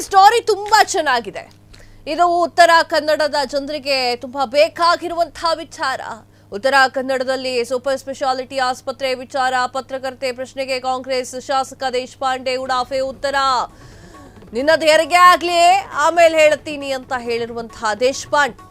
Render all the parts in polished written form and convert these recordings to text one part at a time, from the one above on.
Story ತುಂಬಾ ಚೆನ್ನಾಗಿದೆ. ಇದು ಉತ್ತರ ಕನ್ನಡದ ಜನರಿಗೆ ತುಂಬಾ ಬೇಕಾಗಿರುವಂತಹ ವಿಚಾರ. ಉತ್ತರ ಕನ್ನಡದಲ್ಲಿ ಸೂಪರ್ ಸ್ಪೆಷಾಲಿಟಿ ಆಸ್ಪತ್ರೆ ವಿಚಾರ, ಪತ್ರಕರ್ತೆ ಪ್ರಶ್ನೆಗೆ ಕಾಂಗ್ರೆಸ್ ಶಾಸಕ ದೇಶಪಾಂಡೆ ಉಡಾಫೆ ಉತ್ತರ. ನಿನ್ನದು ಹೆರಿಗೆ ಆಗ್ಲಿ ಆಮೇಲೆ ಹೇಳ್ತೀನಿ ಅಂತ ಹೇಳಿರುವಂತಹ ದೇಶಪಾಂಡೆ.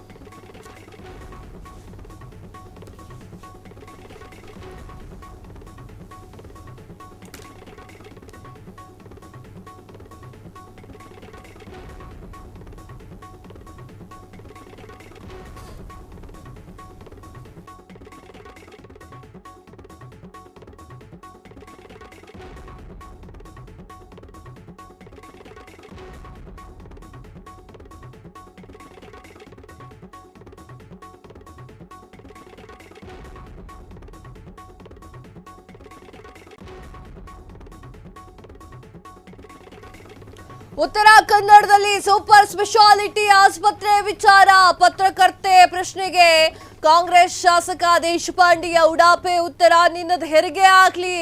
ಉತ್ತರ ಕನ್ನಡದಲ್ಲಿ ಸೂಪರ್ ಸ್ಪೆಷಾಲಿಟಿ ಆಸ್ಪತ್ರೆ ವಿಚಾರ, ಪತ್ರಕರ್ತೆ ಪ್ರಶ್ನೆಗೆ ಕಾಂಗ್ರೆಸ್ ಶಾಸಕ ದೇಶಪಾಂಡೆಯ ಉಡಾಪೆ ಉತ್ತರ. ನಿನ್ನದು ಹೆರಿಗೆ ಆಗ್ಲಿ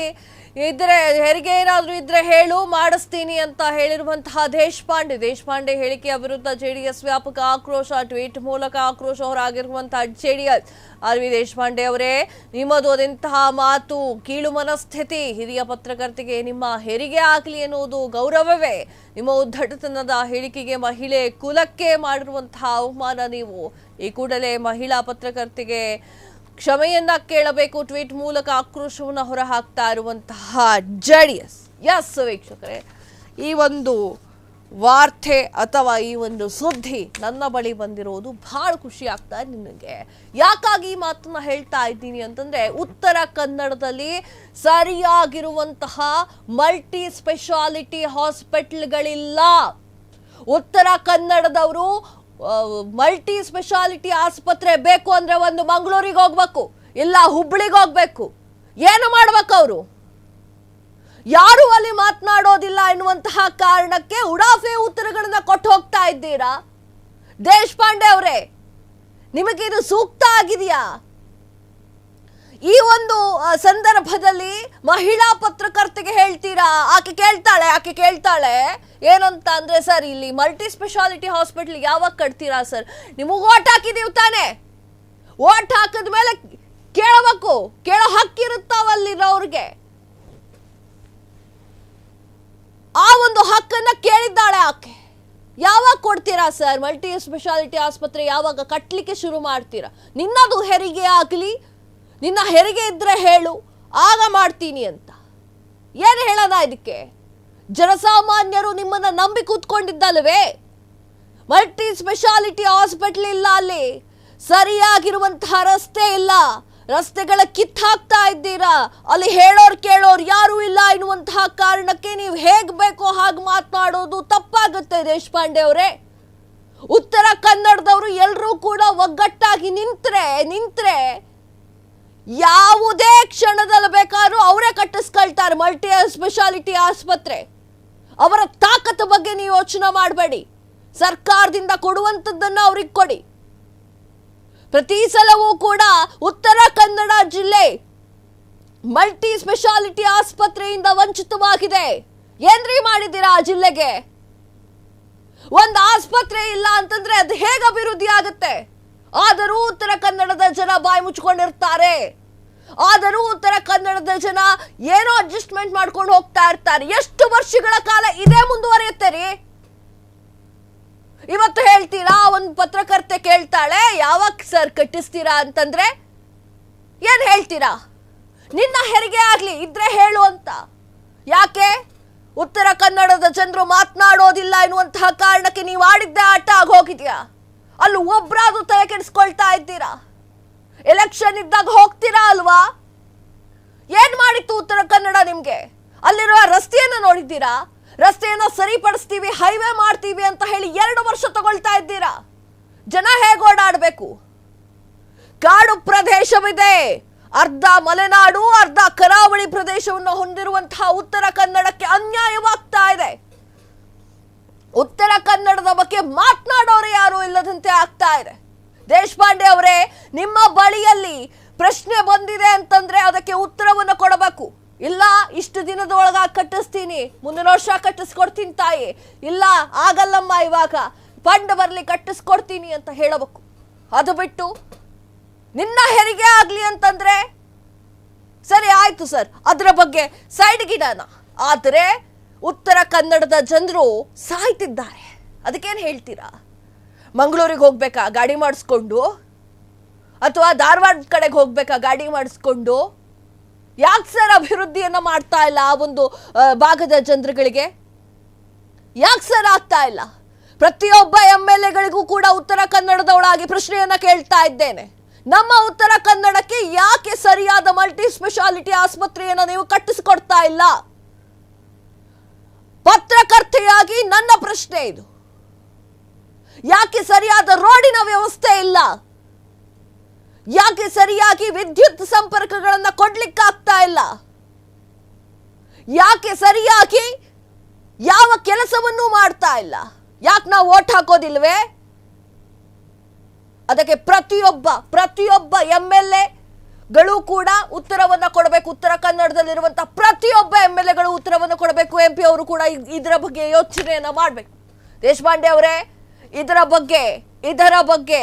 ಇದ್ರೆ ಹೆರಿಗೆ ಏನಾದ್ರೂ ಇದ್ರೆ ಹೇಳು ಮಾಡಿಸ್ತೀನಿ ಅಂತ ಹೇಳಿರುವಂತಹ ದೇಶಪಾಂಡೆ ಹೇಳಿಕೆಯ ವಿರುದ್ಧ ಜೆಡಿಎಸ್ ವ್ಯಾಪಕ ಆಕ್ರೋಶ, ಟ್ವೀಟ್ ಮೂಲಕ ಆಕ್ರೋಶ ಹೊರಗಿರುವಂತಹ ಜೆಡಿಎಸ್. ಆರ್ವಿ ದೇಶಪಾಂಡೆ ಅವರೇ, ನಿಮ್ಮದು ಅದೆಂತಹ ಮಾತು, ಕೀಳು ಮನಸ್ಥಿತಿ. ಹಿರಿಯ ಪತ್ರಕರ್ತೆಗೆ ನಿಮ್ಮ ಹೆರಿಗೆ ಆಗಲಿ ಎನ್ನುವುದು ಗೌರವವೇ? ನಿಮ್ಮ ಉದ್ದಟತನದ ಹೇಳಿಕೆಗೆ ಮಹಿಳೆ ಕುಲಕ್ಕೆ ಮಾಡಿರುವಂತಹ ಅವಮಾನ ನೀವು. ಈ ಕೂಡಲೇ ಮಹಿಳಾ ಪತ್ರಕರ್ತೆಗೆ ಕ್ಷಮೆಯನ್ನ ಕೇಳಬೇಕು. ಟ್ವೀಟ್ ಮೂಲಕ ಆಕ್ರೋಶವನ್ನು ಹೊರಹಾಕ್ತಾ ಇರುವಂತಹ ಜೆಡಿಎಸ್. ಎಸ್ ವೀಕ್ಷಕರೇ, ಈ ಒಂದು ವಾರ್ತೆ ಅಥವಾ ಈ ಒಂದು ಸುದ್ದಿ ನನ್ನ ಬಳಿ ಬಂದಿರೋದು ಬಹಳ ಖುಷಿ ಆಗ್ತಾ ಇದೆ. ನಿನಗೆ ಯಾಕಾಗಿ ಈ ಮಾತನ್ನ ಹೇಳ್ತಾ ಇದ್ದೀನಿ ಅಂತಂದ್ರೆ, ಉತ್ತರ ಕನ್ನಡದಲ್ಲಿ ಸರಿಯಾಗಿರುವಂತಹ ಮಲ್ಟಿ ಸ್ಪೆಷಾಲಿಟಿ ಹಾಸ್ಪಿಟಲ್ಗಳಿಲ್ಲ. ಉತ್ತರ ಕನ್ನಡದವರು ಮಲ್ಟಿ ಸ್ಪೆಷಾಲಿಟಿ ಆಸ್ಪತ್ರೆ ಬೇಕು ಅಂದ್ರೆ ಒಂದು ಮಂಗಳೂರಿಗೆ ಹೋಗ್ಬೇಕು, ಇಲ್ಲ ಹುಬ್ಬಳ್ಳಿಗೆ ಹೋಗ್ಬೇಕು. ಏನು ಮಾಡ್ಬೇಕು ಅವರು? ಯಾರು ಅಲ್ಲಿ ಮಾತನಾಡೋದಿಲ್ಲ ಎನ್ನುವಂತಹ ಕಾರಣಕ್ಕೆ ಉಡಾಫೆ ಉತ್ತರಗಳನ್ನ ಕೊಟ್ಟು ಹೋಗ್ತಾ ಇದ್ದೀರಾ. ದೇಶಪಾಂಡೆ ಅವರೇ, ನಿಮಗೆ ಇದು ಸೂಕ್ತ ಆಗಿದೆಯಾ? ಈ ಒಂದು ಸಂದರ್ಭದಲ್ಲಿ ಮಹಿಳಾ ಪತ್ರಕರ್ತೆಗೆ ಹೇಳ್ತೀರಾ? ಆಕೆ ಕೇಳ್ತಾಳೆ ಏನಂತ ಅಂದ್ರೆ, ಸರ್ ಇಲ್ಲಿ ಮಲ್ಟಿ ಸ್ಪೆಷಾಲಿಟಿ ಹಾಸ್ಪಿಟಲ್ ಯಾವಾಗ ಕಟ್ತೀರಾ ಸರ್? ನಿಮಗೆ ಓಟ್ ಹಾಕಿದೀವಿ ತಾನೆ, ಓಟ್ ಹಾಕಿದ ಮೇಲೆ ಕೇಳಬೇಕು, ಕೇಳೋ ಹಕ್ಕಿರುತ್ತಾವಲ್ಲಿರೋರ್ಗೆ. ಆ ಒಂದು ಹಕ್ಕನ್ನ ಕೇಳಿದ್ದಾಳೆ ಆಕೆ. ಯಾವಾಗ ಕೊಡ್ತೀರಾ ಸರ್ ಮಲ್ಟಿ ಸ್ಪೆಷಾಲಿಟಿ ಆಸ್ಪತ್ರೆ? ಯಾವಾಗ ಕಟ್ಟಲಿಕ್ಕೆ ಶುರು ಮಾಡ್ತೀರಾ? ನಿನ್ನದು ಹೆರಿಗೆ ಆಗಲಿ, ನಿನ್ನ ಹೆರಿಗೆ ಇದ್ರೆ ಹೇಳು, ಆಗ ಮಾಡ್ತೀನಿ ಅಂತ. ಏನು ಹೇಳೋಣ ಇದಕ್ಕೆ? ಜನಸಾಮಾನ್ಯರು ನಿಮ್ಮನ್ನ ನಂಬಿ ಕೂತ್ಕೊಂಡಿದ್ದಲ್ವೇ? ಮಲ್ಟಿ ಸ್ಪೆಷಾಲಿಟಿ ಹಾಸ್ಪಿಟಲ್ ಇಲ್ಲ, ಅಲ್ಲಿ ಸರಿಯಾಗಿರುವಂತಹ ರಸ್ತೆ ಇಲ್ಲ, ರಸ್ತೆಗಳ ಕಿತ್ತಾಕ್ತಾ ಇದ್ದೀರಾ, ಅಲ್ಲಿ ಹೇಳೋರು ಕೇಳೋರು ಯಾರು ಇಲ್ಲ ಎನ್ನುವಂತಹ ಕಾರಣಕ್ಕೆ ನೀವು ಹೇಗ್ ಬೇಕೋ ಹಾಗೆ ಮಾತನಾಡೋದು ತಪ್ಪಾಗುತ್ತೆ ದೇಶಪಾಂಡೆ ಅವರೇ. ಉತ್ತರ ಕನ್ನಡದವರು ಎಲ್ಲರೂ ಕೂಡ ಒಗ್ಗಟ್ಟಾಗಿ ನಿಂತ್ರೆ ಯಾವುದೇ ಕ್ಷಣದಲ್ಲಿ ಬೇಕಾದ್ರೂ ಅವರೇ ಕಟ್ಟಿಸ್ಕೊಳ್ತಾರೆ ಮಲ್ಟಿ ಸ್ಪೆಷಾಲಿಟಿ ಆಸ್ಪತ್ರೆ. ಅವರ ತಾಕತ್ತು ಬಗ್ಗೆ ನೀವು ಯೋಚನೆ ಮಾಡಬೇಡಿ. ಸರ್ಕಾರದಿಂದ ಕೊಡುವಂಥದ್ದನ್ನು ಅವ್ರಿಗೆ ಕೊಡಿ. ಪ್ರತಿ ಸಲವೂ ಕೂಡ ಉತ್ತರ ಕನ್ನಡ ಜಿಲ್ಲೆ ಮಲ್ಟಿ ಸ್ಪೆಷಾಲಿಟಿ ಆಸ್ಪತ್ರೆಯಿಂದ ವಂಚಿತವಾಗಿದೆ. ಏನ್ರಿ ಮಾಡಿದ್ದೀರಾ ಆ ಜಿಲ್ಲೆಗೆ? ಒಂದು ಆಸ್ಪತ್ರೆ ಇಲ್ಲ ಅಂತಂದ್ರೆ ಅದು ಹೇಗೆ ಅಭಿವೃದ್ಧಿ ಆಗುತ್ತೆ? ಆದರೂ ಉತ್ತರ ಕನ್ನಡದ ಜನ ಬಾಯಿ ಮುಚ್ಕೊಂಡಿರ್ತಾರೆ. ಆದರೂ ಉತ್ತರ ಕನ್ನಡದ ಜನ ಏನೋ ಅಡ್ಜಸ್ಟ್ಮೆಂಟ್ ಮಾಡ್ಕೊಂಡು ಹೋಗ್ತಾ ಇರ್ತಾರೆ. ಎಷ್ಟು ವರ್ಷಗಳ ಕಾಲ ಇದೇ ಮುಂದುವರಿಯುತ್ತೆ ರೀ? ಇವತ್ತು ಹೇಳ್ತೀರಾ, ಒಂದು ಪತ್ರಕರ್ತೆ ಕೇಳ್ತಾಳೆ ಯಾವಾಗ ಸರ್ ಕಟ್ಟಿಸ್ತೀರಾ ಅಂತಂದ್ರೆ ಏನ್ ಹೇಳ್ತೀರಾ? ನಿನ್ನ ಹೆರಿಗೆ ಆಗ್ಲಿ ಇದ್ರೆ ಹೇಳು ಅಂತ. ಯಾಕೆ? ಉತ್ತರ ಕನ್ನಡದ ಜನರು ಮಾತನಾಡೋದಿಲ್ಲ ಎನ್ನುವಂತಹ ಕಾರಣಕ್ಕೆ ನೀವು ಆಡಿದ್ದೆ ಆಟ ಆಗೋಗಿದ್ಯಾ? ಅಲ್ಲಿ ಒಬ್ರಾದ್ರೂ ತಲೆ ಕೆಡಿಸ್ಕೊಳ್ತಾ ಇದ್ದೀರಾ? ಎಲೆಕ್ಷನ್ ಇದ್ದಾಗ ಹೋಗ್ತೀರಾ ಅಲ್ವಾ? ಏನ್ ಮಾಡಿತ್ತು ಉತ್ತರ ಕನ್ನಡ ನಿಮ್ಗೆ? ಅಲ್ಲಿರುವ ರಸ್ತೆಯನ್ನು ನೋಡಿದ್ದೀರಾ? ರಸ್ತೆಯನ್ನು ಸರಿಪಡಿಸ್ತೀವಿ, ಹೈವೇ ಮಾಡ್ತೀವಿ ಅಂತ ಹೇಳಿ 2 ವರ್ಷ ತಗೊಳ್ತಾ ಇದ್ದೀರಾ. ಜನ ಹೇಗೆ ಓಡಾಡಬೇಕು? ಕಾಡು ಪ್ರದೇಶವಿದೆ, ಅರ್ಧ ಮಲೆನಾಡು, ಅರ್ಧ ಕರಾವಳಿ ಪ್ರದೇಶವನ್ನು ಹೊಂದಿರುವಂತಹ ಉತ್ತರ ಕನ್ನಡಕ್ಕೆ ಅನ್ಯಾಯವಾಗ್ತಾ ಇದೆ. ಉತ್ತರ ಕನ್ನಡದ ಬಗ್ಗೆ ಮಾತನಾಡೋರು ಯಾರು ಇಲ್ಲದಂತೆ ಆಗ್ತಾ ಇದೆ. ದೇಶಪಾಂಡೆ ಅವರೇ, ನಿಮ್ಮ ಬಳಿಯಲ್ಲಿ ಪ್ರಶ್ನೆ ಬಂದಿದೆ ಅಂತಂದ್ರೆ ಅದಕ್ಕೆ ಉತ್ತರವನ್ನು ಕೊಡಬೇಕು. ಇಲ್ಲ ಇಷ್ಟು ದಿನದೊಳಗ ಕಟ್ಟಿಸ್ತೀನಿ, ಮುಂದಿನ ವರ್ಷ ಕಟ್ಟಿಸ್ಕೊಡ್ತೀನಿ ತಾಯಿ, ಇಲ್ಲ ಆಗಲ್ಲಮ್ಮ ಇವಾಗ ಫಂಡ್ ಬರ್ಲಿ ಕಟ್ಟಿಸ್ಕೊಡ್ತೀನಿ ಅಂತ ಹೇಳಬೇಕು. ಅದು ಬಿಟ್ಟು ನಿನ್ನ ಹೆರಿಗೆ ಆಗ್ಲಿ ಅಂತಂದ್ರೆ ಸರಿ ಆಯ್ತು ಸರ್, ಅದರ ಬಗ್ಗೆ ಸೈಡ್ಗಿಡನ. ಆದರೆ ಉತ್ತರ ಕನ್ನಡದ ಜನರು ಸಾಯ್ತಿದ್ದಾರೆ, ಅದಕ್ಕೇನು ಹೇಳ್ತೀರಾ? ಮಂಗಳೂರಿಗೆ ಹೋಗ್ಬೇಕಾ ಗಾಡಿ ಮಾಡಿಸ್ಕೊಂಡು, ಅಥವಾ ಧಾರವಾಡ ಕಡೆಗೆ ಹೋಗ್ಬೇಕಾ ಗಾಡಿ ಮಾಡಿಸ್ಕೊಂಡು? ಯಾಕೆ ಸರ್ ಅಭಿವೃದ್ಧಿಯನ್ನ ಮಾಡ್ತಾ ಇಲ್ಲ ಆ ಒಂದು ಭಾಗದ ಜನರುಗಳಿಗೆ? ಯಾಕೆ ಸರ್ ಆಗ್ತಾ ಇಲ್ಲ? ಪ್ರತಿಯೊಬ್ಬ MLA-ಗಳಿಗೂ ಕೂಡ ಉತ್ತರ ಕನ್ನಡದವಳಾಗಿ ಪ್ರಶ್ನೆಯನ್ನ ಕೇಳ್ತಾ ಇದ್ದೇನೆ. ನಮ್ಮ ಉತ್ತರ ಕನ್ನಡಕ್ಕೆ ಯಾಕೆ ಸರಿಯಾದ ಮಲ್ಟಿ ಸ್ಪೆಷಾಲಿಟಿ ಆಸ್ಪತ್ರೆಯನ್ನ ನೀವು ಕಟ್ಟಿಸಿಕೊಡ್ತಾ ಇಲ್ಲ? ಪತ್ರಕರ್ತೆಯಾಗಿ ನನ್ನ ಪ್ರಶ್ನೆ ಇದು. ಯಾಕೆ ಸರಿಯಾದ ರೋಡಿನ ವ್ಯವಸ್ಥೆ ಇಲ್ಲ? ಯಾಕೆ ಸರಿಯಾಗಿ ವಿದ್ಯುತ್ ಸಂಪರ್ಕಗಳನ್ನ ಕೊಡ್ಲಿಕ್ಕಾಗ್ತಾ ಇಲ್ಲ? ಯಾಕೆ ಸರಿಯಾಗಿ ಯಾವ ಕೆಲಸವನ್ನೂ ಮಾಡ್ತಾ ಇಲ್ಲ? ಯಾಕೆ ನಾವು ವೋಟ್ ಹಾಕೋದಿಲ್ವೇ? ಅದಕ್ಕೆ ಪ್ರತಿಯೊಬ್ಬ MLA-ಗಳು ಕೂಡ ಉತ್ತರವನ್ನ ಕೊಡಬೇಕು. ಉತ್ತರ ಕನ್ನಡದಲ್ಲಿರುವಂತಹ ಪ್ರತಿಯೊಬ್ಬ MLA-ಗಳು ಉತ್ತರವನ್ನು ಕೊಡಬೇಕು. MP ಅವರು ಕೂಡ ಇದರ ಬಗ್ಗೆ ಯೋಚನೆಯನ್ನ ಮಾಡಬೇಕು. ದೇಶಪಾಂಡೆ ಅವರೇ, ಇದರ ಬಗ್ಗೆ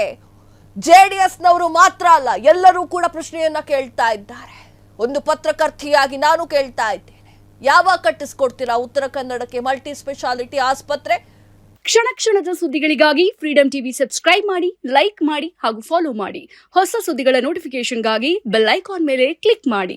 JDS-ನವರು ಮಾತ್ರ ಅಲ್ಲ, ಎಲ್ಲರೂ ಕೂಡ ಪ್ರಶ್ನೆಯನ್ನ ಕೇಳ್ತಾ ಇದ್ದಾರೆ. ಒಂದು ಪತ್ರಕರ್ತೆಯಾಗಿ ನಾನು ಕೇಳ್ತಾ ಇದ್ದೇನೆ, ಯಾವಾಗ ಕಟ್ಟಿಸ್ಕೊಡ್ತೀರಾ ಉತ್ತರ ಕನ್ನಡಕ್ಕೆ ಮಲ್ಟಿ ಸ್ಪೆಷಾಲಿಟಿ ಆಸ್ಪತ್ರೆ? ಕ್ಷಣ ಕ್ಷಣದ ಸುದ್ದಿಗಳಿಗಾಗಿ ಫ್ರೀಡಂ ಟಿವಿ ಸಬ್ಸ್ಕ್ರೈಬ್ ಮಾಡಿ, ಲೈಕ್ ಮಾಡಿ ಹಾಗೂ ಫಾಲೋ ಮಾಡಿ. ಹೊಸ ಸುದ್ದಿಗಳ ನೋಟಿಫಿಕೇಶನ್ಗಾಗಿ ಬೆಲ್ ಐಕಾನ್ ಮೇಲೆ ಕ್ಲಿಕ್ ಮಾಡಿ.